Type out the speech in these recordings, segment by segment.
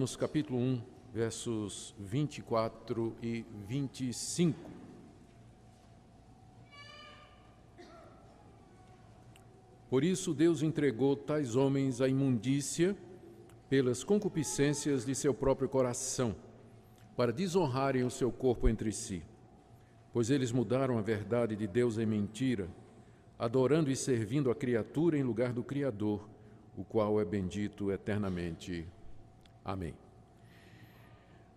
Romanos capítulo 1, versos 24 e 25. Por isso Deus entregou tais homens à imundícia pelas concupiscências de seu próprio coração, para desonrarem o seu corpo entre si. Pois eles mudaram a verdade de Deus em mentira, adorando e servindo a criatura em lugar do Criador, o qual é bendito eternamente. Amém.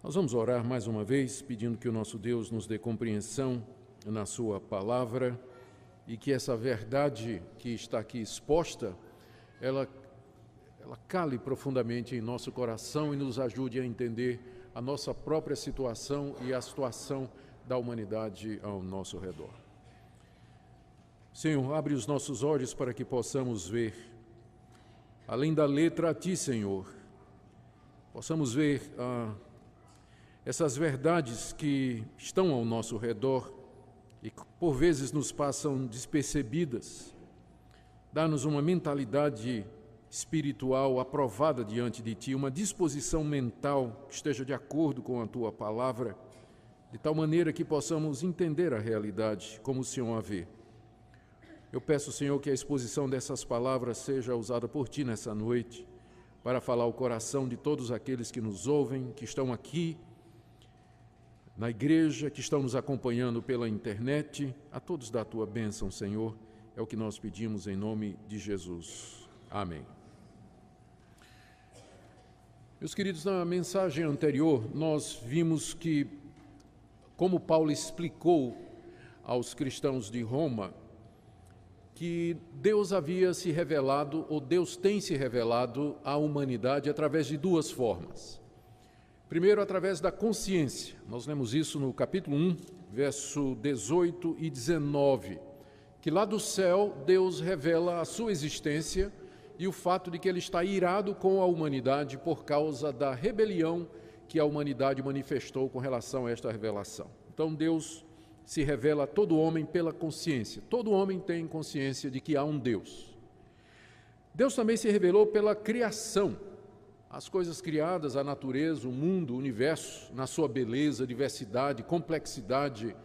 Nós vamos orar mais uma vez, pedindo que o nosso Deus nos dê compreensão na sua palavra e que essa verdade que está aqui exposta, ela cale profundamente em nosso coração e nos ajude a entender a nossa própria situação e a situação da humanidade ao nosso redor. Senhor, abre os nossos olhos para que possamos ver, além da letra, a Ti, Senhor. Possamos ver essas verdades que estão ao nosso redor e que por vezes nos passam despercebidas. Dá-nos uma mentalidade espiritual aprovada diante de Ti, uma disposição mental que esteja de acordo com a Tua palavra, de tal maneira que possamos entender a realidade como o Senhor a vê. Eu peço, Senhor, que a exposição dessas palavras seja usada por Ti nessa noite, para falar ao coração de todos aqueles que nos ouvem, que estão aqui na igreja, que estão nos acompanhando pela internet, a todos da Tua bênção, Senhor, é o que nós pedimos em nome de Jesus. Amém. Meus queridos, na mensagem anterior, nós vimos que, como Paulo explicou aos cristãos de Roma, que Deus havia se revelado, ou Deus tem se revelado à humanidade através de duas formas. Primeiro, através da consciência. Nós lemos isso no capítulo 1, verso 18 e 19, que lá do céu Deus revela a sua existência e o fato de que Ele está irado com a humanidade por causa da rebelião que a humanidade manifestou com relação a esta revelação. Então Deus se revela a todo homem pela consciência. Todo homem tem consciência de que há um Deus. Deus também se revelou pela criação. As coisas criadas, a natureza, o mundo, o universo, na sua beleza, diversidade, complexidade,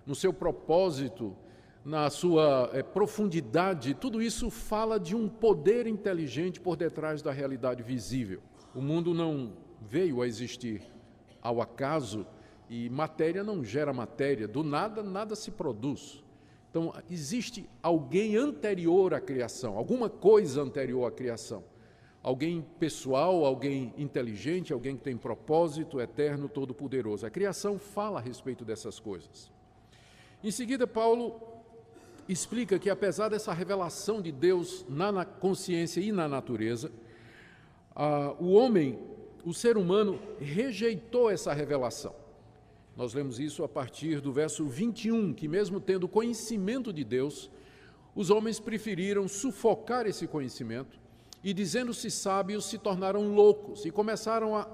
no seu propósito, na sua profundidade, tudo isso fala de um poder inteligente por detrás da realidade visível. O mundo não veio a existir ao acaso e matéria não gera matéria, do nada, nada se produz. Então, existe alguém anterior à criação, alguma coisa anterior à criação. Alguém pessoal, alguém inteligente, alguém que tem propósito eterno, todo-poderoso. A criação fala a respeito dessas coisas. Em seguida, Paulo explica que, apesar dessa revelação de Deus na consciência e na natureza, o homem, o ser humano, rejeitou essa revelação. Nós lemos isso a partir do verso 21, que mesmo tendo conhecimento de Deus, os homens preferiram sufocar esse conhecimento e, dizendo-se sábios, se tornaram loucos e começaram a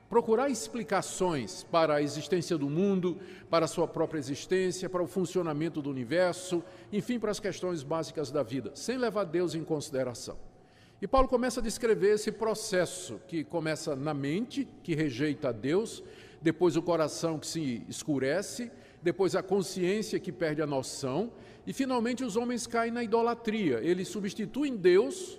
procurar explicações para a existência do mundo, para a sua própria existência, para o funcionamento do universo, enfim, para as questões básicas da vida, sem levar Deus em consideração. E Paulo começa a descrever esse processo que começa na mente, que rejeita a Deus, depois o coração que se escurece, depois a consciência que perde a noção, e finalmente os homens caem na idolatria. Eles substituem Deus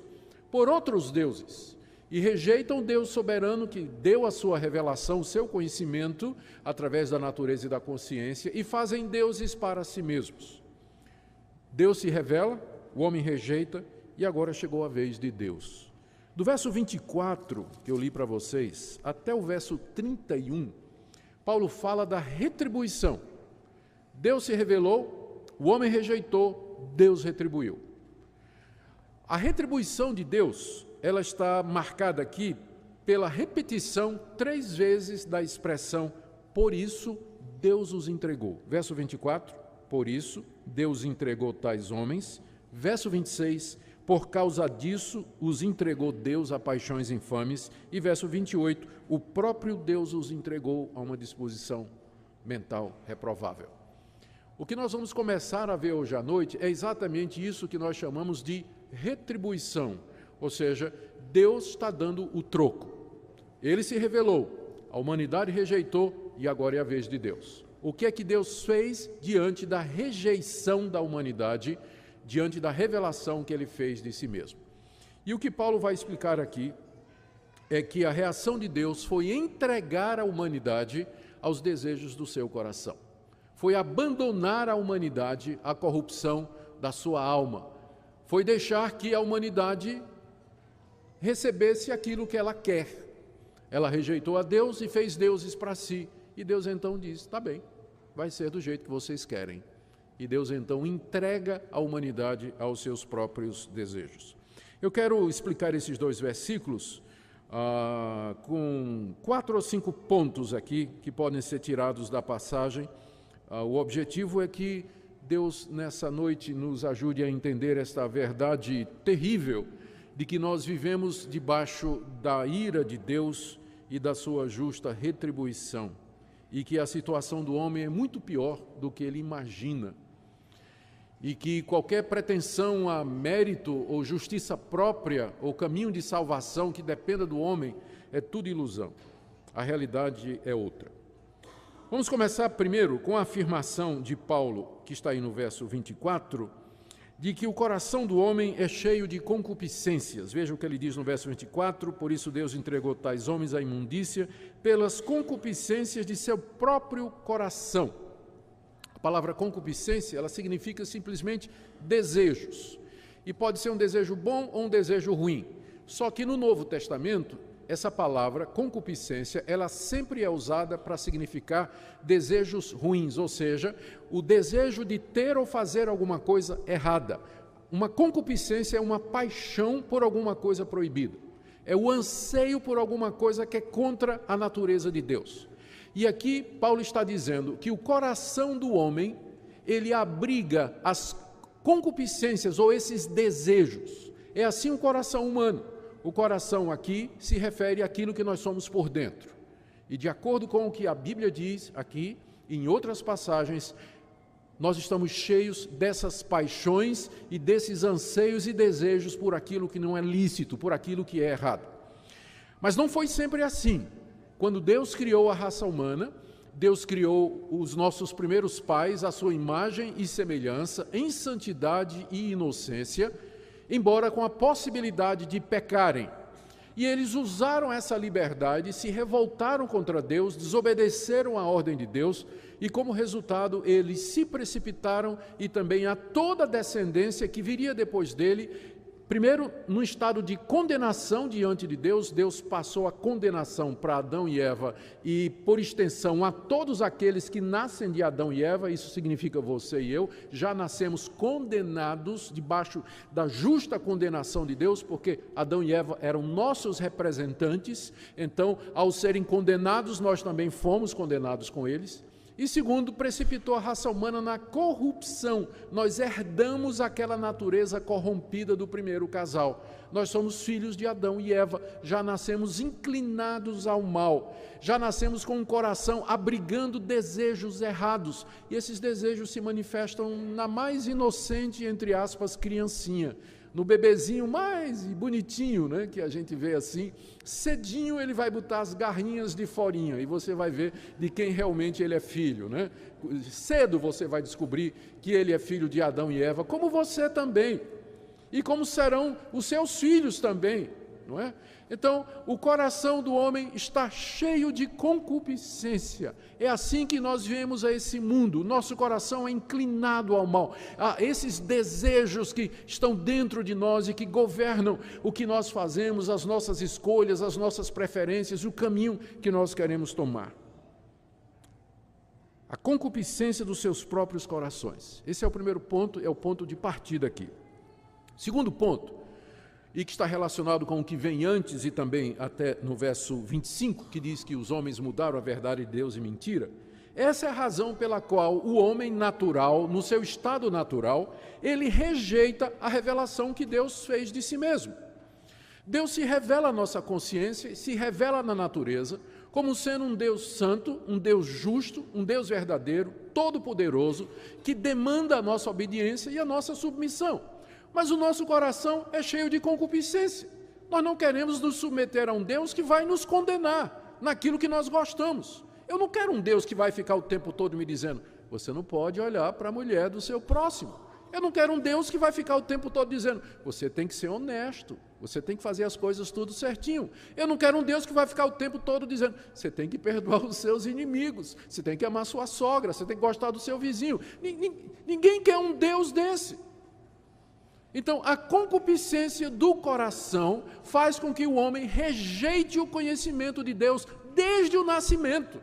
por outros deuses e rejeitam o Deus soberano que deu a sua revelação, o seu conhecimento através da natureza e da consciência, e fazem deuses para si mesmos. Deus se revela, o homem rejeita, e agora chegou a vez de Deus. Do verso 24, que eu li para vocês, até o verso 31, Paulo fala da retribuição. Deus se revelou, o homem rejeitou, Deus retribuiu. A retribuição de Deus, ela está marcada aqui pela repetição 3 vezes da expressão, por isso Deus os entregou. Verso 24, por isso Deus entregou tais homens. Verso 26, por causa disso os entregou Deus a paixões infames. E verso 28, o próprio Deus os entregou a uma disposição mental reprovável. O que nós vamos começar a ver hoje à noite é exatamente isso que nós chamamos de retribuição, ou seja, Deus está dando o troco. Ele se revelou, a humanidade rejeitou e agora é a vez de Deus. O que é que Deus fez diante da rejeição da humanidade, diante da revelação que ele fez de si mesmo? E o que Paulo vai explicar aqui é que a reação de Deus foi entregar a humanidade aos desejos do seu coração. Foi abandonar a humanidade à corrupção da sua alma. Foi deixar que a humanidade recebesse aquilo que ela quer. Ela rejeitou a Deus e fez deuses para si. E Deus então diz, tá bem, vai ser do jeito que vocês querem. E Deus então entrega a humanidade aos seus próprios desejos. Eu quero explicar esses 2 versículos com 4 ou 5 pontos aqui que podem ser tirados da passagem. O objetivo é que Deus, nessa noite, nos ajude a entender esta verdade terrível de que nós vivemos debaixo da ira de Deus e da sua justa retribuição, e que a situação do homem é muito pior do que ele imagina, e que qualquer pretensão a mérito ou justiça própria ou caminho de salvação que dependa do homem é tudo ilusão. A realidade é outra. Vamos começar primeiro com a afirmação de Paulo, que está aí no verso 24, de que o coração do homem é cheio de concupiscências. Veja o que ele diz no verso 24, por isso Deus entregou tais homens à imundícia pelas concupiscências de seu próprio coração. A palavra concupiscência, ela significa simplesmente desejos. E pode ser um desejo bom ou um desejo ruim. Só que no Novo Testamento, essa palavra, concupiscência, ela sempre é usada para significar desejos ruins, ou seja, o desejo de ter ou fazer alguma coisa errada. Uma concupiscência é uma paixão por alguma coisa proibida. É o anseio por alguma coisa que é contra a natureza de Deus. E aqui Paulo está dizendo que o coração do homem, ele abriga as concupiscências ou esses desejos. É assim o coração humano. O coração aqui se refere àquilo que nós somos por dentro. E de acordo com o que a Bíblia diz aqui, e em outras passagens, nós estamos cheios dessas paixões e desses anseios e desejos por aquilo que não é lícito, por aquilo que é errado. Mas não foi sempre assim. Quando Deus criou a raça humana, Deus criou os nossos primeiros pais à sua imagem e semelhança, em santidade e inocência, embora com a possibilidade de pecarem. E eles usaram essa liberdade, se revoltaram contra Deus, desobedeceram a ordem de Deus, e como resultado eles se precipitaram e também a toda a descendência que viria depois dele, primeiro num estado de condenação diante de Deus. Deus passou a condenação para Adão e Eva e, por extensão, a todos aqueles que nascem de Adão e Eva. Isso significa você e eu, já nascemos condenados debaixo da justa condenação de Deus, porque Adão e Eva eram nossos representantes, então, ao serem condenados, nós também fomos condenados com eles. E segundo, precipitou a raça humana na corrupção. Nós herdamos aquela natureza corrompida do primeiro casal. Nós somos filhos de Adão e Eva, já nascemos inclinados ao mal, já nascemos com um coração abrigando desejos errados. E esses desejos se manifestam na mais inocente, entre aspas, criancinha. No bebezinho mais bonitinho, né, que a gente vê assim, cedinho ele vai botar as garrinhas de forinha e você vai ver de quem realmente ele é filho, né? Cedo você vai descobrir que ele é filho de Adão e Eva, como você também, e como serão os seus filhos também, não é? Então, o coração do homem está cheio de concupiscência. É assim que nós vemos a esse mundo. Nosso coração é inclinado ao mal. Há esses desejos que estão dentro de nós e que governam o que nós fazemos, as nossas escolhas, as nossas preferências, o caminho que nós queremos tomar. A concupiscência dos seus próprios corações. Esse é o primeiro ponto, é o ponto de partida aqui. Segundo ponto, e que está relacionado com o que vem antes e também até no verso 25, que diz que os homens mudaram a verdade de Deus em mentira. Essa é a razão pela qual o homem natural, no seu estado natural, ele rejeita a revelação que Deus fez de si mesmo. Deus se revela à nossa consciência, se revela na natureza, como sendo um Deus santo, um Deus justo, um Deus verdadeiro, todo-poderoso, que demanda a nossa obediência e a nossa submissão. Mas o nosso coração é cheio de concupiscência. Nós não queremos nos submeter a um Deus que vai nos condenar naquilo que nós gostamos. Eu não quero um Deus que vai ficar o tempo todo me dizendo, você não pode olhar para a mulher do seu próximo. Eu não quero um Deus que vai ficar o tempo todo dizendo, você tem que ser honesto, você tem que fazer as coisas tudo certinho. Eu não quero um Deus que vai ficar o tempo todo dizendo, você tem que perdoar os seus inimigos, você tem que amar sua sogra, você tem que gostar do seu vizinho. Ninguém quer um Deus desse. Então, a concupiscência do coração faz com que o homem rejeite o conhecimento de Deus desde o nascimento.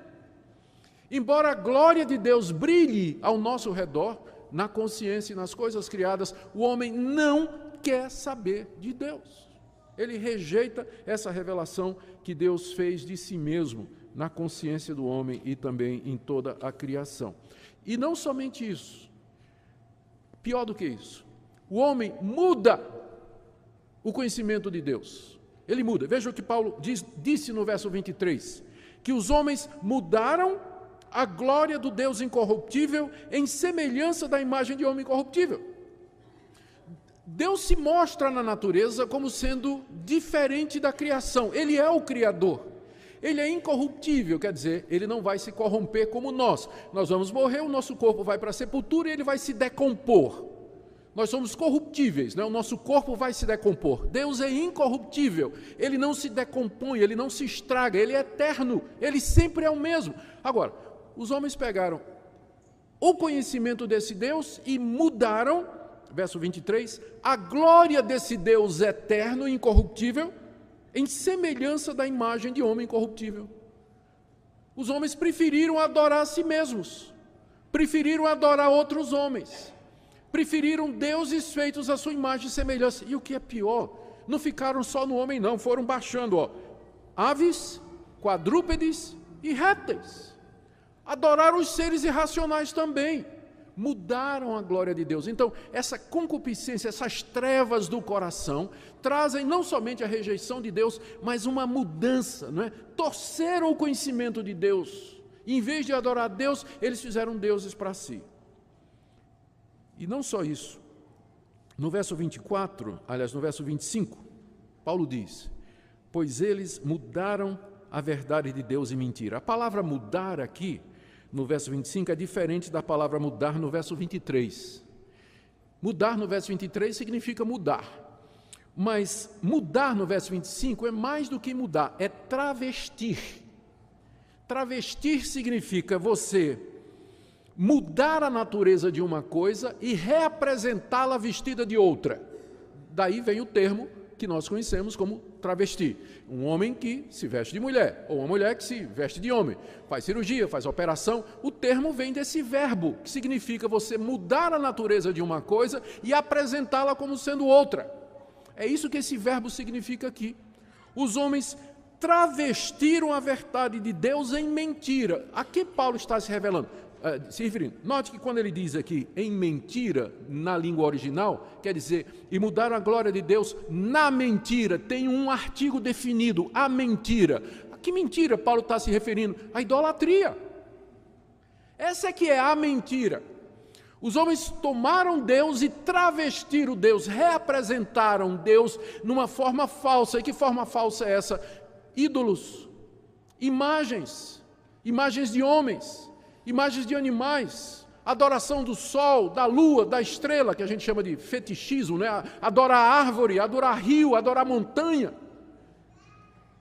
Embora a glória de Deus brilhe ao nosso redor, na consciência e nas coisas criadas, o homem não quer saber de Deus. Ele rejeita essa revelação que Deus fez de si mesmo na consciência do homem e também em toda a criação. E não somente isso, pior do que isso, o homem muda o conhecimento de Deus. Ele muda. Veja o que Paulo disse no verso 23, que os homens mudaram a glória do Deus incorruptível em semelhança da imagem de homem incorruptível. Deus se mostra na natureza como sendo diferente da criação. Ele é o Criador. Ele é incorruptível, quer dizer, ele não vai se corromper como nós. Nós vamos morrer, o nosso corpo vai para a sepultura e ele vai se decompor. Nós somos corruptíveis, né? O nosso corpo vai se decompor. Deus é incorruptível, ele não se decompõe, ele não se estraga, ele é eterno, ele sempre é o mesmo. Agora, os homens pegaram o conhecimento desse Deus e mudaram, verso 23, a glória desse Deus eterno e incorruptível em semelhança da imagem de homem incorruptível. Os homens preferiram adorar a si mesmos, preferiram adorar outros homens, preferiram deuses feitos à sua imagem e semelhança. E o que é pior, não ficaram só no homem não, foram baixando, aves, quadrúpedes e répteis. Adoraram os seres irracionais também, mudaram a glória de Deus. Então, essa concupiscência, essas trevas do coração, trazem não somente a rejeição de Deus, mas uma mudança, não é? Torceram o conhecimento de Deus. Em vez de adorar a Deus, eles fizeram deuses para si. E não só isso. No verso 24, aliás, no verso 25, Paulo diz, pois eles mudaram a verdade de Deus em mentira. A palavra mudar aqui, no verso 25, é diferente da palavra mudar no verso 23. Mudar no verso 23 significa mudar. Mas mudar no verso 25 é mais do que mudar, é travestir. Travestir significa você mudar a natureza de uma coisa e reapresentá-la vestida de outra. Daí vem o termo que nós conhecemos como travesti. Um homem que se veste de mulher, ou uma mulher que se veste de homem, faz cirurgia, faz operação. O termo vem desse verbo, que significa você mudar a natureza de uma coisa e apresentá-la como sendo outra. É isso que esse verbo significa aqui. Os homens travestiram a verdade de Deus em mentira. A que Paulo está se revelando? Se referindo. Note que quando ele diz aqui em mentira, na língua original, quer dizer, e mudaram a glória de Deus na mentira, tem um artigo definido, a mentira. A que mentira Paulo está se referindo? A idolatria. Essa é que é a mentira. Os homens tomaram Deus e travestiram Deus, reapresentaram Deus numa forma falsa. E que forma falsa é essa? Ídolos, imagens de homens, imagens de animais, adoração do sol, da lua, da estrela, que a gente chama de fetichismo, né? Adorar árvore, adorar rio, adorar montanha.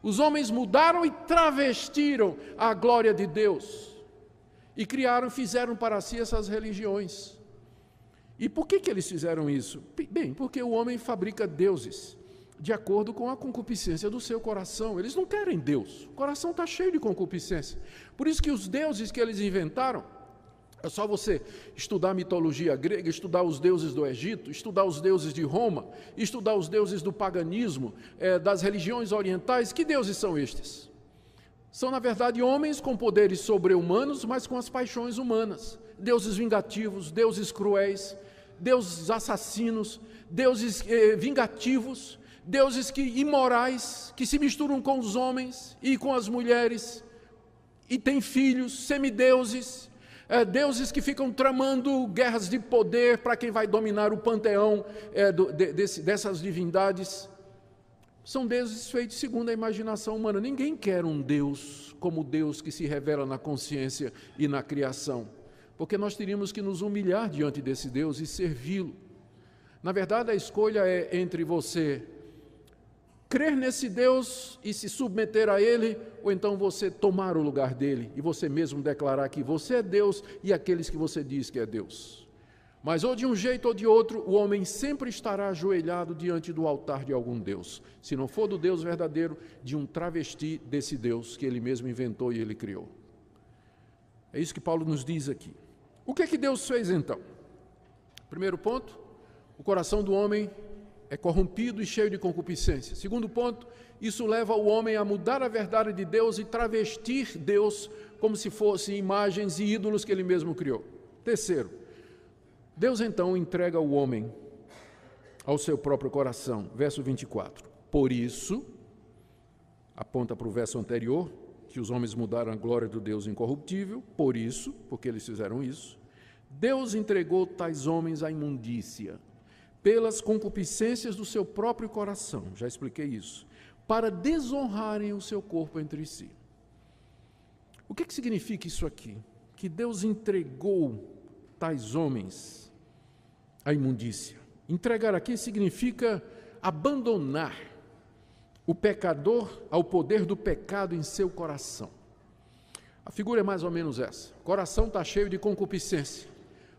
Os homens mudaram e travestiram a glória de Deus e fizeram para si essas religiões. E por que eles fizeram isso? Bem, porque o homem fabrica deuses de acordo com a concupiscência do seu coração. Eles não querem Deus, o coração está cheio de concupiscência. Por isso que os deuses que eles inventaram, é só você estudar a mitologia grega, estudar os deuses do Egito, estudar os deuses de Roma, estudar os deuses do paganismo, das religiões orientais. Que deuses são estes? São, na verdade, homens com poderes sobre-humanos, mas com as paixões humanas. Deuses vingativos, deuses cruéis, deuses assassinos, deuses vingativos, deuses imorais, que se misturam com os homens e com as mulheres, e têm filhos, semideuses, deuses que ficam tramando guerras de poder para quem vai dominar o panteão dessas divindades. são deuses feitos segundo a imaginação humana. Ninguém quer um Deus como o Deus que se revela na consciência e na criação, porque nós teríamos que nos humilhar diante desse Deus e servi-lo. Na verdade, a escolha é entre você crer nesse Deus e se submeter a Ele, ou então você tomar o lugar dele e você mesmo declarar que você é Deus e aqueles que você diz que é Deus. Mas ou de um jeito ou de outro, o homem sempre estará ajoelhado diante do altar de algum Deus. Se não for do Deus verdadeiro, de um travesti desse Deus que ele mesmo inventou e ele criou. É isso que Paulo nos diz aqui. O que é que Deus fez então? Primeiro ponto, o coração do homem é corrompido e cheio de concupiscência. Segundo ponto, isso leva o homem a mudar a verdade de Deus e travestir Deus como se fossem imagens e ídolos que ele mesmo criou. Terceiro, Deus então entrega o homem ao seu próprio coração. Verso 24. Por isso, aponta para o verso anterior, que os homens mudaram a glória do Deus incorruptível. Por isso, porque eles fizeram isso, Deus entregou tais homens à imundícia, pelas concupiscências do seu próprio coração, já expliquei isso, para desonrarem o seu corpo entre si. O que significa isso aqui? Que Deus entregou tais homens à imundícia. Entregar aqui significa abandonar o pecador ao poder do pecado em seu coração. A figura é mais ou menos essa. O coração está cheio de concupiscência,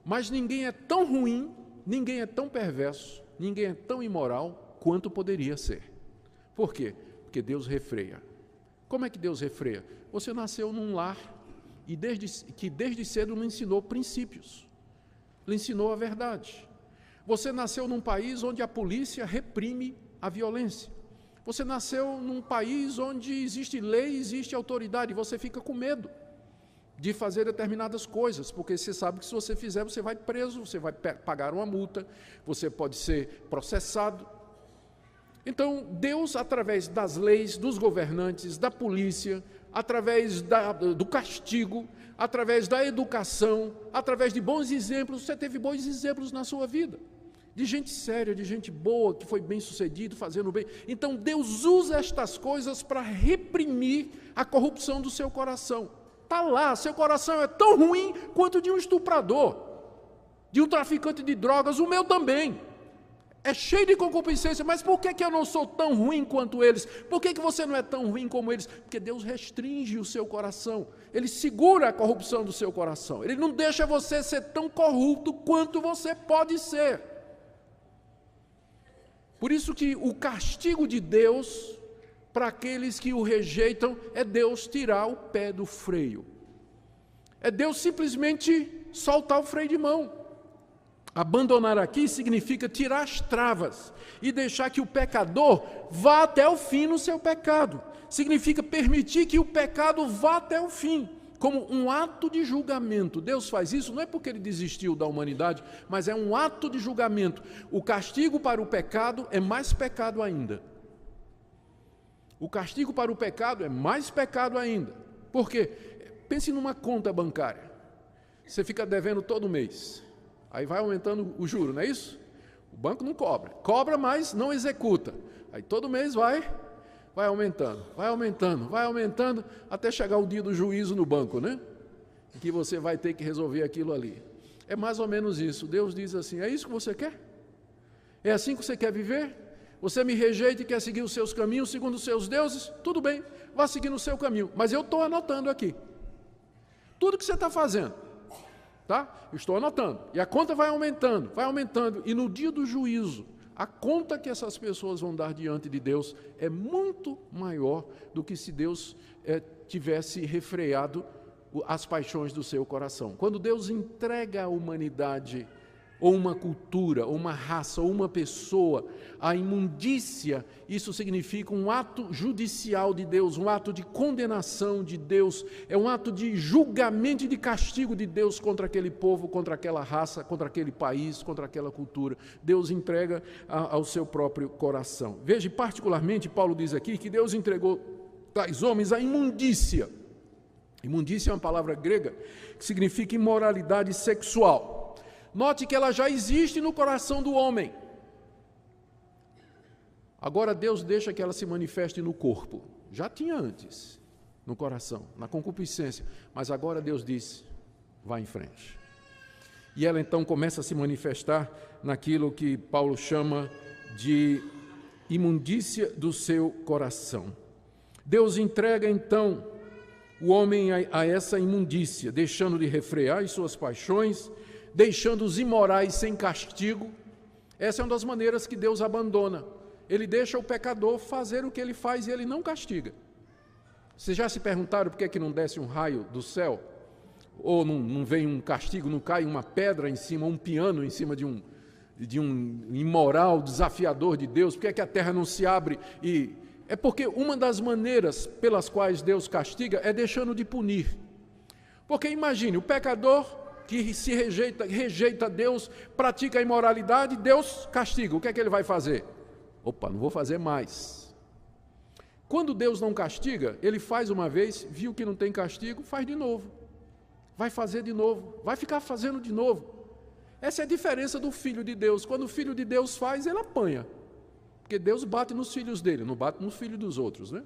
mas ninguém é tão ruim, ninguém é tão perverso, ninguém é tão imoral quanto poderia ser. Por quê? Porque Deus refreia. Como é que Deus refreia? Você nasceu num lar e desde cedo lhe ensinou princípios, lhe ensinou a verdade. Você nasceu num país onde a polícia reprime a violência. Você nasceu num país onde existe lei, existe autoridade, e você fica com medo de fazer determinadas coisas, porque você sabe que se você fizer, você vai preso, você vai pagar uma multa, você pode ser processado. Então, Deus, através das leis, dos governantes, da polícia, através do castigo, através da educação, através de bons exemplos, você teve bons exemplos na sua vida, de gente séria, de gente boa, que foi bem sucedido, fazendo bem. Então, Deus usa estas coisas para reprimir a corrupção do seu coração. Está lá, seu coração é tão ruim quanto de um estuprador, de um traficante de drogas, o meu também. É cheio de concupiscência, mas por que eu não sou tão ruim quanto eles? Por que você não é tão ruim como eles? Porque Deus restringe o seu coração, Ele segura a corrupção do seu coração, Ele não deixa você ser tão corrupto quanto você pode ser. Por isso que o castigo de Deus para aqueles que o rejeitam é Deus tirar o pé do freio. É Deus simplesmente soltar o freio de mão. Abandonar aqui significa tirar as travas e deixar que o pecador vá até o fim no seu pecado. Significa permitir que o pecado vá até o fim, como um ato de julgamento. Deus faz isso não é porque Ele desistiu da humanidade, mas é um ato de julgamento. O castigo para o pecado é mais pecado ainda. O castigo para o pecado é mais pecado ainda. Por quê? Pense numa conta bancária. Você fica devendo todo mês. Aí vai aumentando o juro, não é isso? O banco não cobra. Cobra, mas não executa. Aí todo mês vai aumentando, até chegar o dia do juízo no banco, né? Em que você vai ter que resolver aquilo ali. É mais ou menos isso. Deus diz assim, é isso que você quer? É assim que você quer viver? Você me rejeita e quer seguir os seus caminhos segundo os seus deuses? Tudo bem, vá seguir o seu caminho. Mas eu estou anotando aqui. Tudo que você está fazendo, tá? Eu estou anotando. E a conta vai aumentando. E no dia do juízo, a conta que essas pessoas vão dar diante de Deus é muito maior do que se Deus tivesse refreado as paixões do seu coração. Quando Deus entrega à humanidade, ou uma cultura, ou uma raça, ou uma pessoa, a imundícia, isso significa um ato judicial de Deus, um ato de condenação de Deus, é um ato de julgamento e de castigo de Deus contra aquele povo, contra aquela raça, contra aquele país, contra aquela cultura. Deus entrega ao seu próprio coração. Veja, particularmente, Paulo diz aqui que Deus entregou tais homens à imundícia. Imundícia é uma palavra grega que significa imoralidade sexual. Note que ela já existe no coração do homem. Agora Deus deixa que ela se manifeste no corpo. Já tinha antes, no coração, na concupiscência. Mas agora Deus diz, vá em frente. E ela então começa a se manifestar naquilo que Paulo chama de imundícia do seu coração. Deus entrega então o homem a essa imundícia, deixando de refrear as suas paixões, deixando os imorais sem castigo. Essa é uma das maneiras que Deus abandona. Ele deixa o pecador fazer o que ele faz e ele não castiga. Vocês já se perguntaram por que não desce um raio do céu? Ou não vem um castigo, não cai uma pedra em cima, um piano em cima de um imoral desafiador de Deus? Por que a terra não se abre? É porque uma das maneiras pelas quais Deus castiga é deixando de punir. Porque imagine, o pecador que se rejeita Deus, pratica a imoralidade, Deus castiga. O que é que ele vai fazer? Opa, não vou fazer mais. Quando Deus não castiga, ele faz uma vez, viu que não tem castigo, faz de novo. Vai fazer de novo, vai ficar fazendo de novo. Essa é a diferença do Filho de Deus. Quando o Filho de Deus faz, ele apanha. Porque Deus bate nos filhos dele, não bate nos filhos dos outros, né?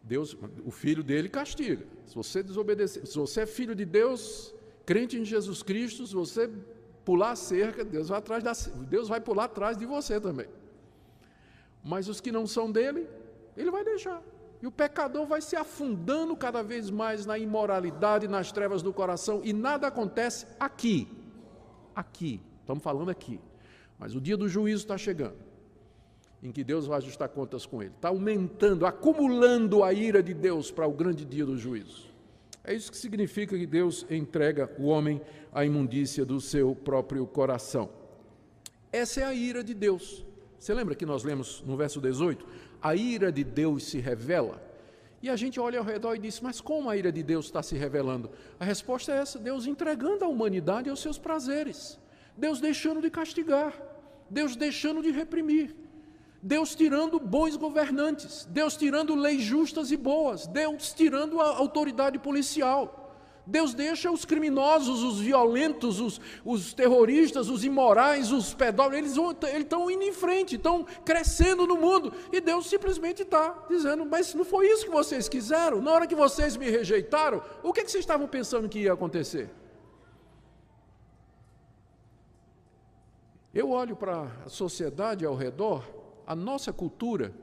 Deus, o filho dele castiga. Se você desobedecer, se você é filho de Deus, crente em Jesus Cristo, se você pular a cerca, Deus vai pular atrás de você também. Mas os que não são dele, ele vai deixar. E o pecador vai se afundando cada vez mais na imoralidade, nas trevas do coração, e nada acontece aqui. Aqui, estamos falando aqui. Mas o dia do juízo está chegando, em que Deus vai ajustar contas com ele. Está aumentando, acumulando a ira de Deus para o grande dia do juízo. É isso que significa que Deus entrega o homem à imundícia do seu próprio coração. Essa é a ira de Deus. Você lembra que nós lemos no verso 18? A ira de Deus se revela. E a gente olha ao redor e diz, mas como a ira de Deus está se revelando? A resposta é essa, Deus entregando a humanidade aos seus prazeres. Deus deixando de castigar. Deus deixando de reprimir. Deus tirando bons governantes. Deus tirando leis justas e boas. Deus tirando a autoridade policial. Deus deixa os criminosos, os violentos, os terroristas, os imorais, os pedófilos, eles estão indo em frente, estão crescendo no mundo. E Deus simplesmente está dizendo, mas não foi isso que vocês quiseram? Na hora que vocês me rejeitaram, o que vocês estavam pensando que ia acontecer? Eu olho para a sociedade ao redor, a nossa cultura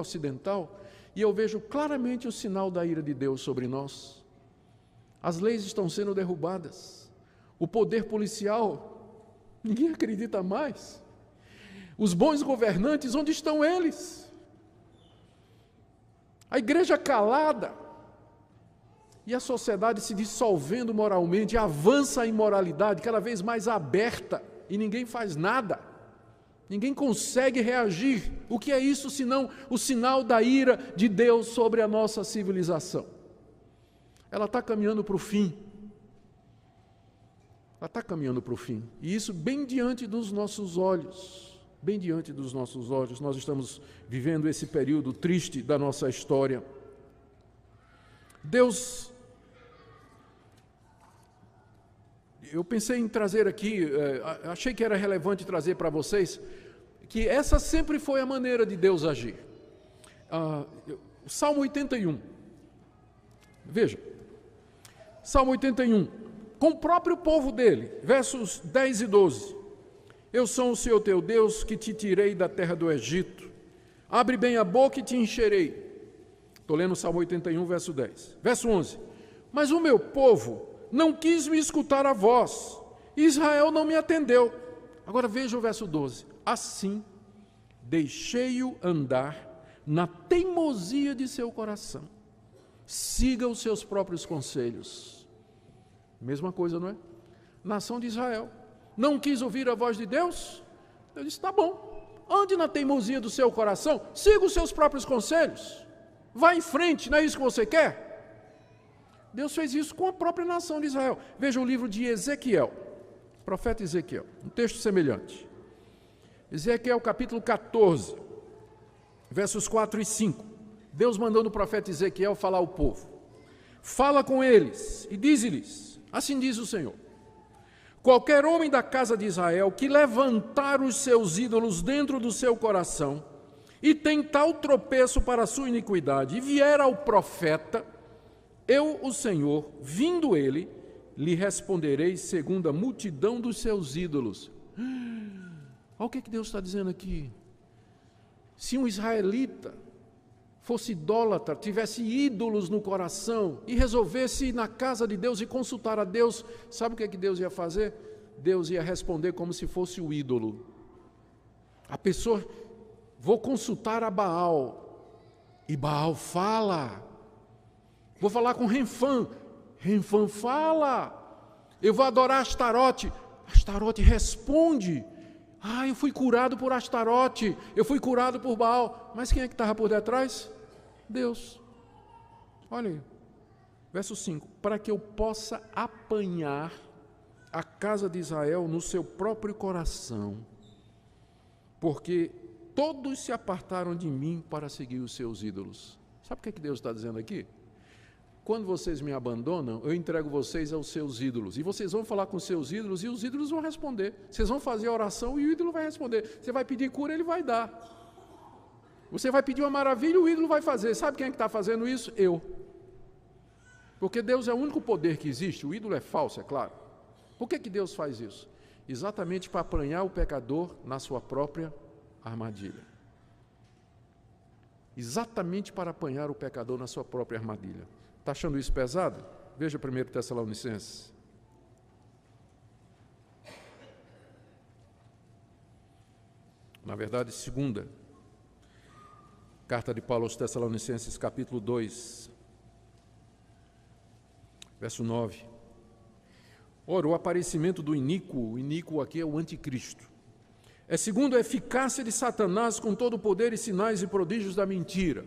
ocidental, e eu vejo claramente o sinal da ira de Deus sobre nós. As leis estão sendo derrubadas. O poder policial, ninguém acredita mais. Os bons governantes, onde estão eles? A igreja calada. E a sociedade se dissolvendo moralmente, avança a imoralidade cada vez mais aberta, e ninguém faz nada. Ninguém consegue reagir. O que é isso senão o sinal da ira de Deus sobre a nossa civilização? Ela está caminhando para o fim. Ela está caminhando para o fim. E isso bem diante dos nossos olhos. Bem diante dos nossos olhos. Nós estamos vivendo esse período triste da nossa história. Deus... Eu pensei em trazer aqui, achei que era relevante trazer para vocês, que essa sempre foi a maneira de Deus agir. Salmo 81. Veja. Salmo 81, com o próprio povo dele, versos 10 e 12. Eu sou o Senhor teu Deus, que te tirei da terra do Egito. Abre bem a boca e te encherei. Estou lendo o Salmo 81, verso 10. Verso 11. Mas o meu povo não quis me escutar a voz. Israel não me atendeu. Agora veja o verso 12. Assim, deixei-o andar na teimosia de seu coração. Siga os seus próprios conselhos. Mesma coisa, não é? Nação de Israel. Não quis ouvir a voz de Deus? Eu disse, tá bom. Ande na teimosia do seu coração. Siga os seus próprios conselhos. Vá em frente, não é isso que você quer? Deus fez isso com a própria nação de Israel. Veja o livro de Ezequiel. Profeta Ezequiel. Um texto semelhante. Ezequiel capítulo 14. Versos 4 e 5. Deus mandando o profeta Ezequiel falar ao povo. Fala com eles e dize-lhes, assim diz o Senhor, Qualquer homem da casa de Israel que levantar os seus ídolos dentro do seu coração e tem tal tropeço para a sua iniquidade, e vier ao profeta, eu, o Senhor, vindo ele, lhe responderei segundo a multidão dos seus ídolos. Olha o que Deus está dizendo aqui. Se um israelita fosse idólatra, tivesse ídolos no coração e resolvesse ir na casa de Deus e consultar a Deus, sabe o que Deus ia fazer? Deus ia responder como se fosse o ídolo. A pessoa, vou consultar a Baal, e Baal fala. Vou falar com Renfã, Renfã fala. Eu vou adorar Astarote, Astarote responde. Eu fui curado por Astarote, eu fui curado por Baal. Mas quem é que estava por detrás? Deus. Olha aí, verso 5. Para que eu possa apanhar a casa de Israel no seu próprio coração, porque todos se apartaram de mim para seguir os seus ídolos. Sabe o que Deus está dizendo aqui? Quando vocês me abandonam, eu entrego vocês aos seus ídolos. E vocês vão falar com os seus ídolos e os ídolos vão responder. Vocês vão fazer a oração e o ídolo vai responder. Você vai pedir cura, ele vai dar. Você vai pedir uma maravilha, o ídolo vai fazer. Sabe quem é que está fazendo isso? Eu. Porque Deus é o único poder que existe. O ídolo é falso, é claro. Por que Deus faz isso? Exatamente para apanhar o pecador na sua própria armadilha. Exatamente para apanhar o pecador na sua própria armadilha. Está achando isso pesado? Veja 1 Tessalonicenses. Na verdade, 2ª carta de Paulo aos Tessalonicenses, capítulo 2, verso 9. Ora, o aparecimento do iníquo, o iníquo aqui é o anticristo, é segundo a eficácia de Satanás com todo o poder e sinais e prodígios da mentira,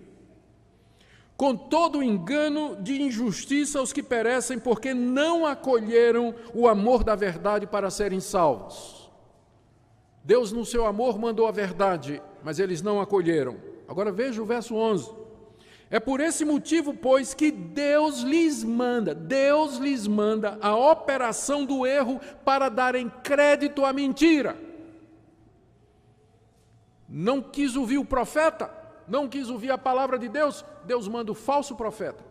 com todo o engano de injustiça aos que perecem, porque não acolheram o amor da verdade para serem salvos. Deus, no seu amor, mandou a verdade, mas eles não acolheram. Agora veja o verso 11. É por esse motivo, pois, que Deus lhes manda a operação do erro para darem crédito à mentira. Não quis ouvir o profeta, não quis ouvir a palavra de Deus, Deus manda o falso profeta.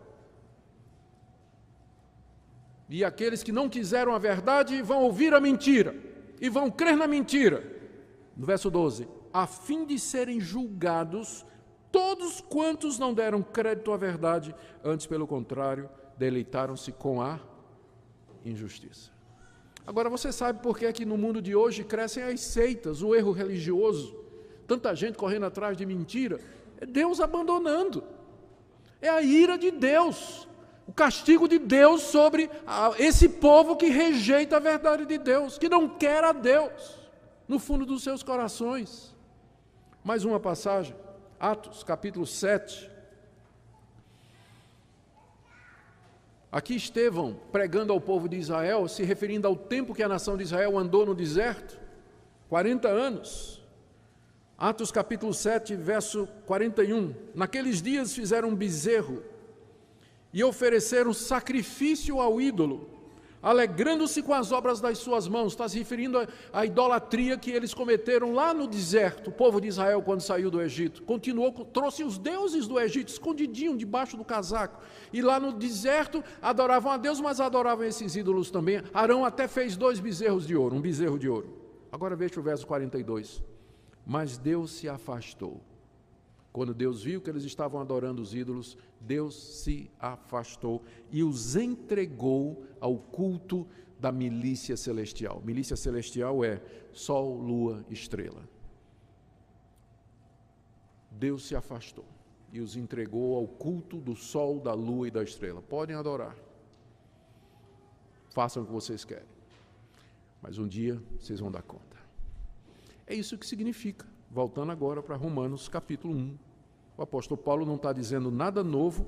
E aqueles que não quiseram a verdade vão ouvir a mentira e vão crer na mentira. No verso 12, a fim de serem julgados todos quantos não deram crédito à verdade, antes, pelo contrário, deleitaram-se com a injustiça. Agora, você sabe por que é que no mundo de hoje crescem as seitas, o erro religioso, tanta gente correndo atrás de mentira? É Deus abandonando, é a ira de Deus, o castigo de Deus sobre esse povo que rejeita a verdade de Deus, que não quer a Deus no fundo dos seus corações. Mais uma passagem, Atos, capítulo 7. Aqui Estevão, pregando ao povo de Israel, se referindo ao tempo que a nação de Israel andou no deserto, 40 anos. Atos, capítulo 7, verso 41. Naqueles dias fizeram um bezerro e ofereceram sacrifício ao ídolo, alegrando-se com as obras das suas mãos. Está se referindo à idolatria que eles cometeram lá no deserto, o povo de Israel, quando saiu do Egito. Continuou, trouxe os deuses do Egito, escondidinho debaixo do casaco. E lá no deserto adoravam a Deus, mas adoravam esses ídolos também. Arão até fez 2 bezerros de ouro, um bezerro de ouro. Agora veja o verso 42. Mas Deus se afastou. Quando Deus viu que eles estavam adorando os ídolos, Deus se afastou e os entregou ao culto da milícia celestial. Milícia celestial é sol, lua, estrela. Deus se afastou e os entregou ao culto do sol, da lua e da estrela. Podem adorar. Façam o que vocês querem. Mas um dia vocês vão dar conta. É isso que significa. Voltando agora para Romanos capítulo 1. O apóstolo Paulo não está dizendo nada novo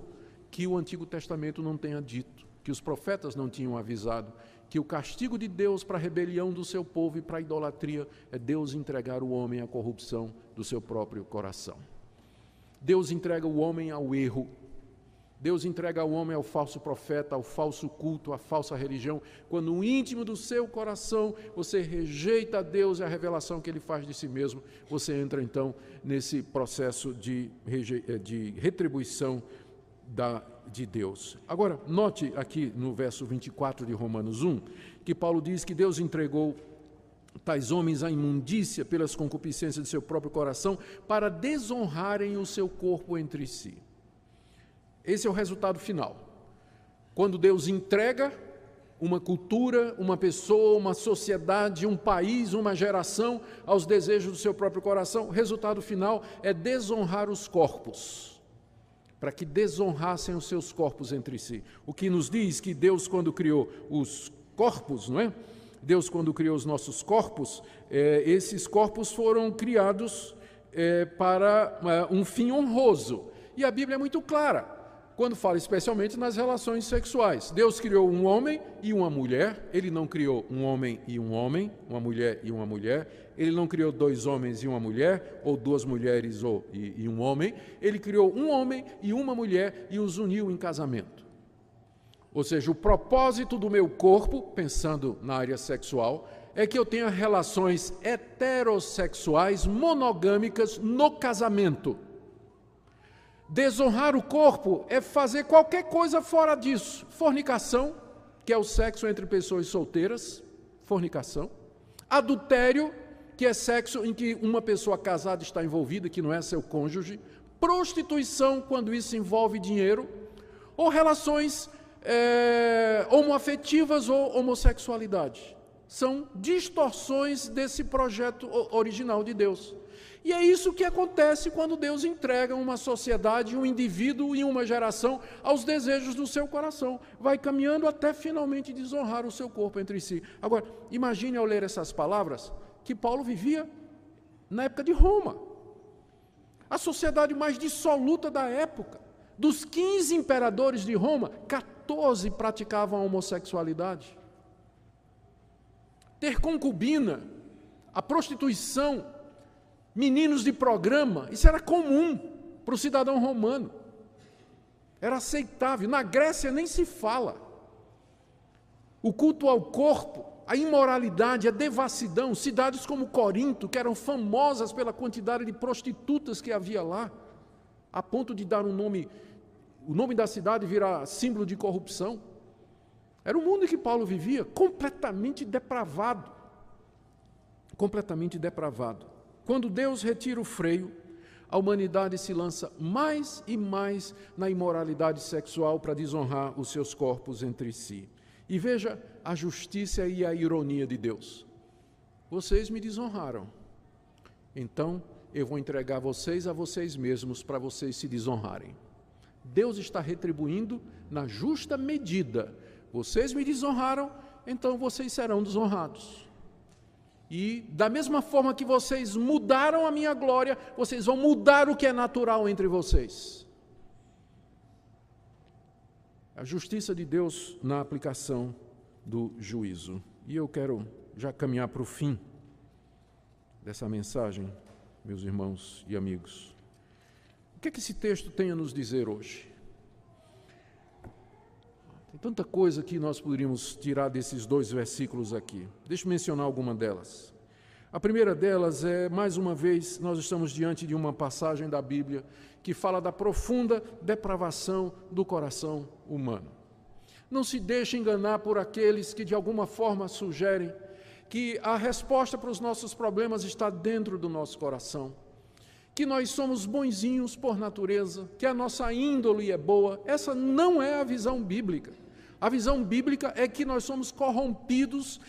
que o Antigo Testamento não tenha dito, que os profetas não tinham avisado, que o castigo de Deus para a rebelião do seu povo e para a idolatria é Deus entregar o homem à corrupção do seu próprio coração. Deus entrega o homem ao erro. Deus entrega ao homem ao falso profeta, ao falso culto, à falsa religião, quando no íntimo do seu coração você rejeita a Deus e a revelação que Ele faz de si mesmo, você entra então nesse processo de retribuição de Deus. Agora, note aqui no verso 24 de Romanos 1, que Paulo diz que Deus entregou tais homens à imundícia pelas concupiscências de seu próprio coração para desonrarem o seu corpo entre si. Esse é o resultado final. Quando Deus entrega uma cultura, uma pessoa, uma sociedade, um país, uma geração aos desejos do seu próprio coração, o resultado final é desonrar os corpos, para que desonrassem os seus corpos entre si. O que nos diz que Deus, quando criou os corpos, não é? Deus, quando criou os nossos corpos, esses corpos foram criados para um fim honroso. E a Bíblia é muito clara, quando fala especialmente nas relações sexuais. Deus criou um homem e uma mulher, Ele não criou um homem e um homem, uma mulher e uma mulher, Ele não criou dois homens e uma mulher, ou duas mulheres e um homem, Ele criou um homem e uma mulher e os uniu em casamento. Ou seja, o propósito do meu corpo, pensando na área sexual, é que eu tenha relações heterossexuais monogâmicas no casamento. Desonrar o corpo é fazer qualquer coisa fora disso. Fornicação, que é o sexo entre pessoas solteiras, fornicação. Adultério, que é sexo em que uma pessoa casada está envolvida, que não é seu cônjuge. Prostituição, quando isso envolve dinheiro. Ou relações homoafetivas ou homossexualidade. São distorções desse projeto original de Deus. E é isso que acontece quando Deus entrega uma sociedade, um indivíduo e uma geração aos desejos do seu coração. Vai caminhando até finalmente desonrar o seu corpo entre si. Agora, imagine ao ler essas palavras que Paulo vivia na época de Roma. A sociedade mais dissoluta da época. Dos 15 imperadores de Roma, 14 praticavam a homossexualidade. Ter concubina, a prostituição, meninos de programa, isso era comum para o cidadão romano. Era aceitável. Na Grécia nem se fala. O culto ao corpo, a imoralidade, a devassidão, cidades como Corinto, que eram famosas pela quantidade de prostitutas que havia lá, a ponto de dar o nome da cidade virar símbolo de corrupção. Era o mundo em que Paulo vivia, completamente depravado. Completamente depravado. Quando Deus retira o freio, a humanidade se lança mais e mais na imoralidade sexual para desonrar os seus corpos entre si. E veja a justiça e a ironia de Deus. Vocês me desonraram, então eu vou entregar vocês a vocês mesmos para vocês se desonrarem. Deus está retribuindo na justa medida. Vocês me desonraram, então vocês serão desonrados. E da mesma forma que vocês mudaram a minha glória, vocês vão mudar o que é natural entre vocês. A justiça de Deus na aplicação do juízo. E eu quero já caminhar para o fim dessa mensagem, meus irmãos e amigos. O que é que esse texto tem a nos dizer hoje? Tem tanta coisa que nós poderíamos tirar desses dois versículos aqui. Deixa eu mencionar alguma delas. A primeira delas é, mais uma vez, nós estamos diante de uma passagem da Bíblia que fala da profunda depravação do coração humano. Não se deixe enganar por aqueles que de alguma forma sugerem que a resposta para os nossos problemas está dentro do nosso coração, que nós somos bonzinhos por natureza, que a nossa índole é boa. Essa não é a visão bíblica. A visão bíblica é que nós somos corrompidos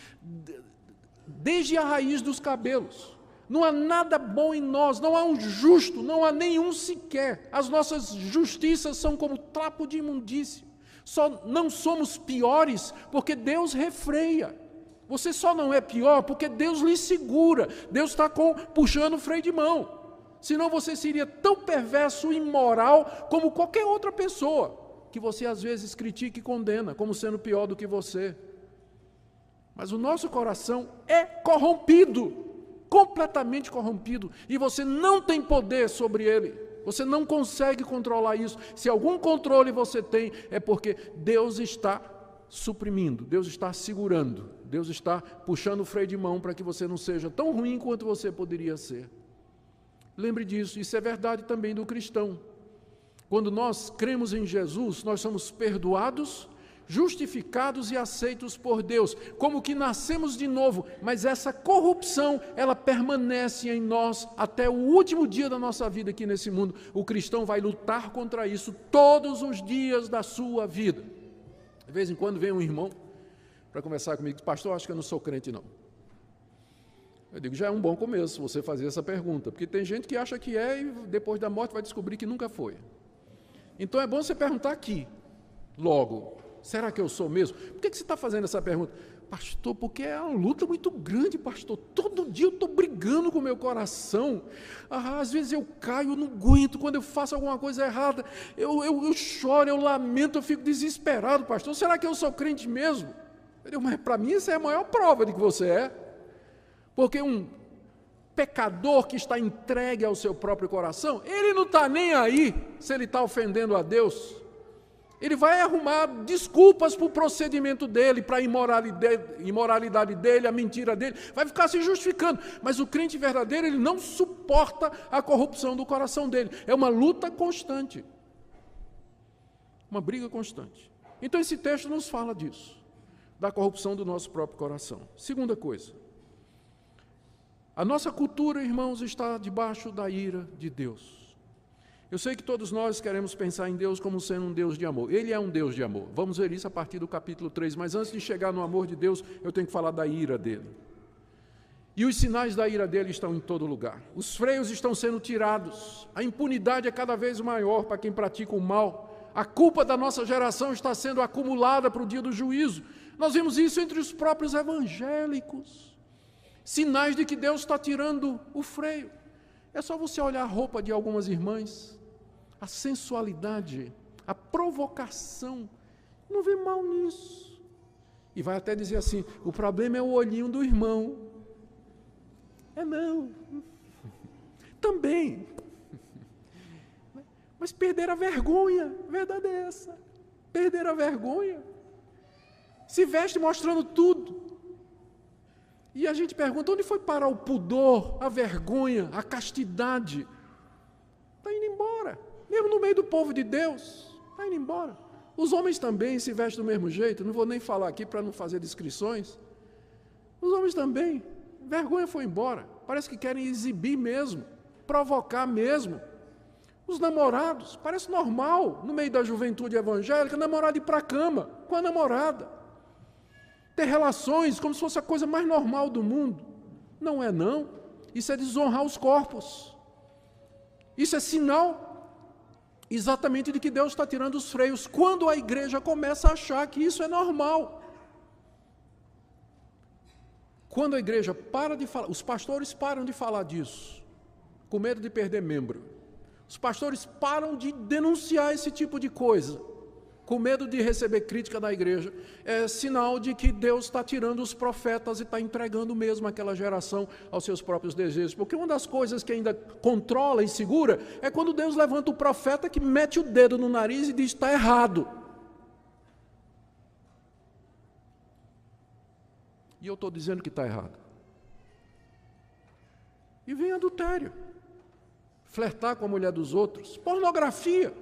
desde a raiz dos cabelos. Não há nada bom em nós, não há um justo, não há nenhum sequer. As nossas justiças são como trapo de imundícia. Só não somos piores porque Deus refreia. Você só não é pior porque Deus lhe segura. Deus está puxando o freio de mão. Senão você seria tão perverso e imoral como qualquer outra pessoa que você às vezes critica e condena como sendo pior do que você. Mas o nosso coração é corrompido, completamente corrompido, e você não tem poder sobre ele. Você não consegue controlar isso. Se algum controle você tem, é porque Deus está suprimindo, Deus está segurando, Deus está puxando o freio de mão para que você não seja tão ruim quanto você poderia ser. Lembre disso, isso é verdade também do cristão. Quando nós cremos em Jesus, nós somos perdoados, justificados e aceitos por Deus, como que nascemos de novo, mas essa corrupção, ela permanece em nós até o último dia da nossa vida aqui nesse mundo. O cristão vai lutar contra isso todos os dias da sua vida. De vez em quando vem um irmão para conversar comigo, pastor, acho que eu não sou crente não. Eu digo, já é um bom começo você fazer essa pergunta, porque tem gente que acha que é e depois da morte vai descobrir que nunca foi. Então é bom você perguntar aqui, logo, será que eu sou mesmo? Por que você está fazendo essa pergunta? Pastor, porque é uma luta muito grande, pastor. Todo dia eu estou brigando com o meu coração. Às vezes eu caio, eu não aguento. Quando eu faço alguma coisa errada, eu choro, eu lamento, eu fico desesperado, pastor. Será que eu sou crente mesmo? Eu digo, mas para mim essa é a maior prova de que você é. Porque um pecador que está entregue ao seu próprio coração, ele não está nem aí se ele está ofendendo a Deus. Ele vai arrumar desculpas para o procedimento dele, para a imoralidade dele, a mentira dele, vai ficar se justificando. Mas o crente verdadeiro, ele não suporta a corrupção do coração dele. É uma luta constante. Uma briga constante. Então esse texto nos fala disso, da corrupção do nosso próprio coração. Segunda coisa, a nossa cultura, irmãos, está debaixo da ira de Deus. Eu sei que todos nós queremos pensar em Deus como sendo um Deus de amor. Ele é um Deus de amor. Vamos ver isso a partir do capítulo 3. Mas antes de chegar no amor de Deus, eu tenho que falar da ira dele. E os sinais da ira dele estão em todo lugar. Os freios estão sendo tirados. A impunidade é cada vez maior para quem pratica o mal. A culpa da nossa geração está sendo acumulada para o dia do juízo. Nós vemos isso entre os próprios evangélicos. Sinais de que Deus está tirando o freio. É só você olhar a roupa de algumas irmãs, a sensualidade, a provocação. Não vê mal nisso. E vai até dizer assim, o problema é o olhinho do irmão. É não. Também. Mas perder a vergonha, a verdade é essa. Perder a vergonha. Se veste mostrando tudo. E a gente pergunta, onde foi parar o pudor, a vergonha, a castidade? Está indo embora. Mesmo no meio do povo de Deus, está indo embora. Os homens também se vestem do mesmo jeito, não vou nem falar aqui para não fazer descrições. Os homens também, vergonha foi embora. Parece que querem exibir mesmo, provocar mesmo. Os namorados, parece normal, no meio da juventude evangélica, namorado ir para a cama com a namorada. Ter relações como se fosse a coisa mais normal do mundo. Não é não. Isso é desonrar os corpos. Isso é sinal exatamente de que Deus está tirando os freios. Quando a igreja começa a achar que isso é normal. Quando a igreja para de falar, os pastores param de falar disso, com medo de perder membro. Os pastores param de denunciar esse tipo de coisa, com medo de receber crítica da igreja. É sinal de que Deus está tirando os profetas e está entregando mesmo aquela geração aos seus próprios desejos. Porque uma das coisas que ainda controla e segura é quando Deus levanta o profeta que mete o dedo no nariz e diz, está errado. E eu estou dizendo que está errado. E vem adultério. Flertar com a mulher dos outros. Pornografia.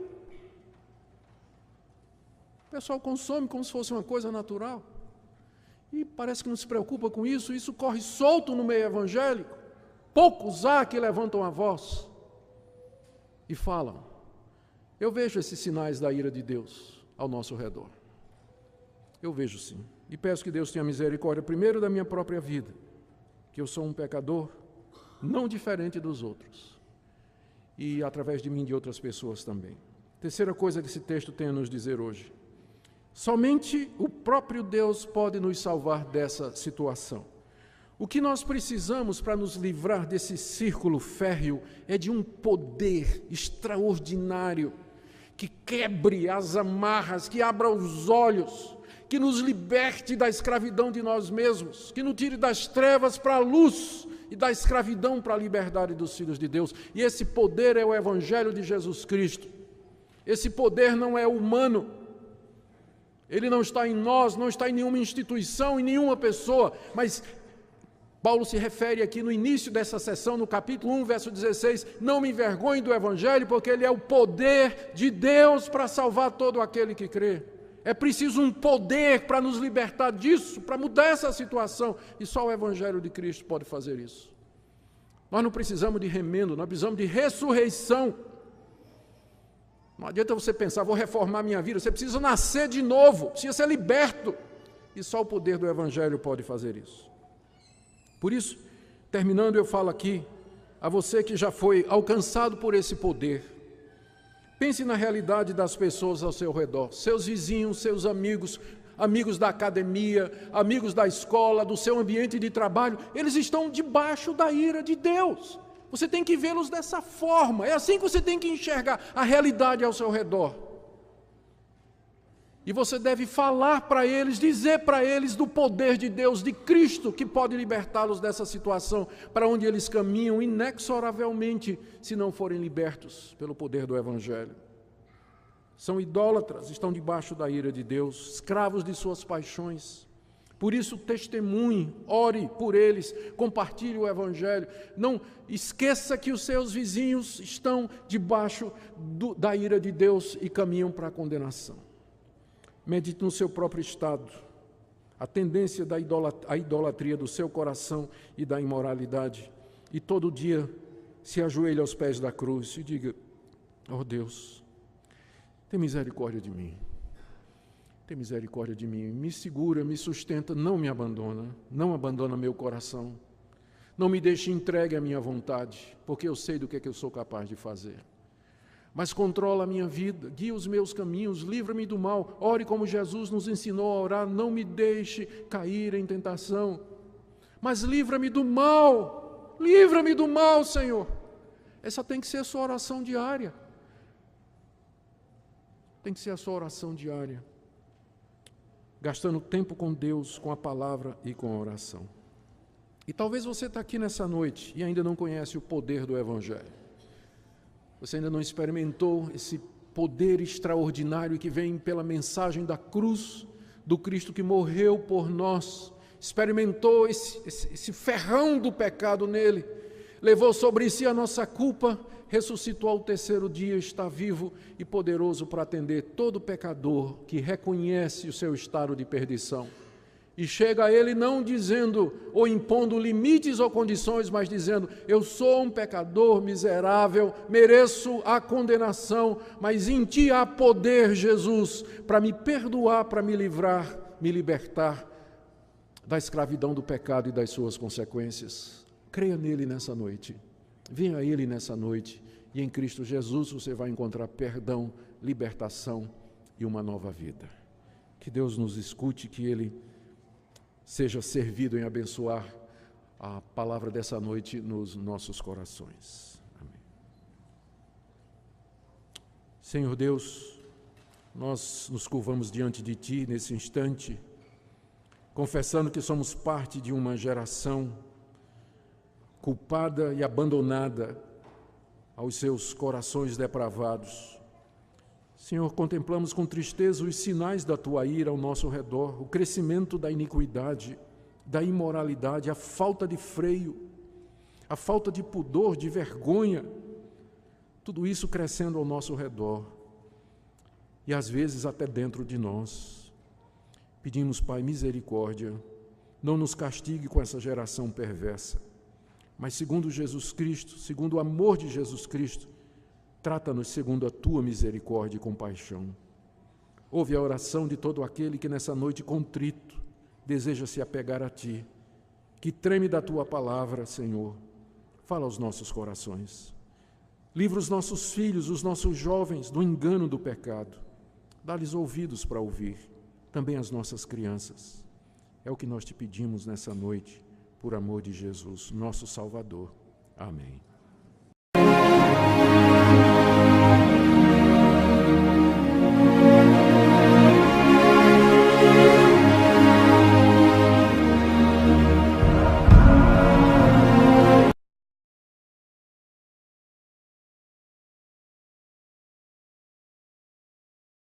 O pessoal consome como se fosse uma coisa natural. E parece que não se preocupa com isso. Isso corre solto no meio evangélico. Poucos há que levantam a voz e falam. Eu vejo esses sinais da ira de Deus ao nosso redor. Eu vejo sim. E peço que Deus tenha misericórdia primeiro da minha própria vida. Que eu sou um pecador não diferente dos outros. E através de mim de outras pessoas também. Terceira coisa que esse texto tem a nos dizer hoje. Somente o próprio Deus pode nos salvar dessa situação. O que nós precisamos para nos livrar desse círculo férreo é de um poder extraordinário que quebre as amarras, que abra os olhos, que nos liberte da escravidão de nós mesmos, que nos tire das trevas para a luz, e da escravidão para a liberdade dos filhos de Deus. E esse poder é o Evangelho de Jesus Cristo. Esse poder não é humano. Ele não está em nós, não está em nenhuma instituição, em nenhuma pessoa, mas Paulo se refere aqui no início dessa sessão, no capítulo 1, verso 16, não me envergonhe do Evangelho, porque ele é o poder de Deus para salvar todo aquele que crê. É preciso um poder para nos libertar disso, para mudar essa situação, e só o Evangelho de Cristo pode fazer isso. Nós não precisamos de remendo, nós precisamos de ressurreição. Não adianta você pensar, vou reformar minha vida, você precisa nascer de novo, precisa ser liberto, e só o poder do Evangelho pode fazer isso. Por isso, terminando, eu falo aqui a você que já foi alcançado por esse poder. Pense na realidade das pessoas ao seu redor, seus vizinhos, seus amigos, amigos da academia, amigos da escola, do seu ambiente de trabalho, eles estão debaixo da ira de Deus. Você tem que vê-los dessa forma, é assim que você tem que enxergar a realidade ao seu redor. E você deve falar para eles, dizer para eles do poder de Deus, de Cristo, que pode libertá-los dessa situação, para onde eles caminham inexoravelmente, se não forem libertos pelo poder do Evangelho. São idólatras, estão debaixo da ira de Deus, escravos de suas paixões. Por isso, testemunhe, ore por eles, compartilhe o Evangelho. Não esqueça que os seus vizinhos estão debaixo da ira de Deus e caminham para a condenação. Medite no seu próprio estado, a tendência da idolatria do seu coração e da imoralidade. E todo dia se ajoelhe aos pés da cruz e diga, ó Deus, tem misericórdia de mim. Tem misericórdia de mim. Me segura, me sustenta, não me abandona. Não abandona meu coração. Não me deixe entregue à minha vontade, porque eu sei do que eu sou capaz de fazer. Mas controla a minha vida, guia os meus caminhos, livra-me do mal. Ore como Jesus nos ensinou a orar, não me deixe cair em tentação, mas livra-me do mal, Senhor. Essa tem que ser a sua oração diária. Tem que ser a sua oração diária. Gastando tempo com Deus, com a palavra e com a oração. E talvez você está aqui nessa noite e ainda não conhece o poder do Evangelho. Você ainda não experimentou esse poder extraordinário que vem pela mensagem da cruz, do Cristo que morreu por nós, experimentou esse ferrão do pecado nele, levou sobre si a nossa culpa, ressuscitou ao terceiro dia, está vivo e poderoso para atender todo pecador que reconhece o seu estado de perdição. E chega a ele não dizendo ou impondo limites ou condições, mas dizendo, eu sou um pecador miserável, mereço a condenação, mas em ti há poder, Jesus, para me perdoar, para me livrar, me libertar da escravidão do pecado e das suas consequências. Creia nele nessa noite, venha a ele nessa noite, e em Cristo Jesus você vai encontrar perdão, libertação e uma nova vida. Que Deus nos escute, que Ele seja servido em abençoar a palavra dessa noite nos nossos corações. Amém. Senhor Deus, nós nos curvamos diante de Ti nesse instante, confessando que somos parte de uma geração culpada e abandonada aos seus corações depravados. Senhor, contemplamos com tristeza os sinais da Tua ira ao nosso redor, o crescimento da iniquidade, da imoralidade, a falta de freio, a falta de pudor, de vergonha, tudo isso crescendo ao nosso redor e às vezes até dentro de nós. Pedimos, Pai, misericórdia, não nos castigue com essa geração perversa, mas segundo Jesus Cristo, segundo o amor de Jesus Cristo, trata-nos segundo a Tua misericórdia e compaixão. Ouve a oração de todo aquele que nessa noite contrito deseja se apegar a Ti, que treme da Tua palavra, Senhor. Fala aos nossos corações. Livra os nossos filhos, os nossos jovens do engano do pecado. Dá-lhes ouvidos para ouvir, também as nossas crianças. É o que nós Te pedimos nessa noite, por amor de Jesus, nosso Salvador. Amém.